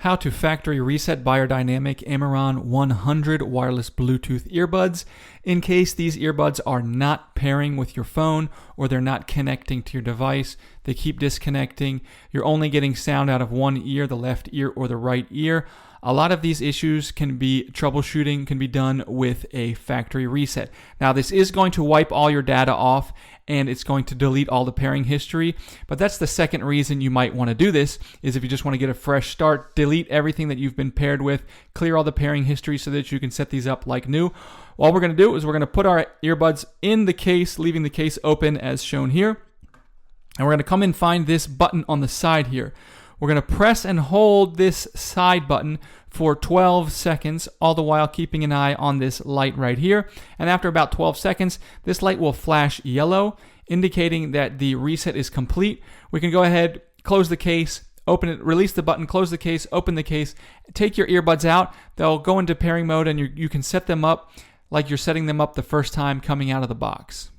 How to factory reset Beyerdynamic Amiron 100 wireless Bluetooth earbuds in case these earbuds are not pairing with your phone or they're not connecting to your device. They keep disconnecting. You're only getting sound out of one ear, the left ear or the right ear. A lot of these issues can be done with a factory reset. Now, this is going to wipe all your data off and it's going to delete all the pairing history. But that's the second reason you might want to do this, is if you just want to get a fresh start, delete everything that you've been paired with, clear all the pairing history so that you can set these up like new. All we're going to do is we're going to put our earbuds in the case, leaving the case open as shown here. And we're going to come and find this button on the side here. We're going to press and hold this side button for 12 seconds, all the while keeping an eye on this light right here. And after about 12 seconds, this light will flash yellow, indicating that the reset is complete. We can go ahead, close the case, open it, release the button, close the case, open the case, take your earbuds out. They'll go into pairing mode and you can set them up like you're setting them up the first time coming out of the box.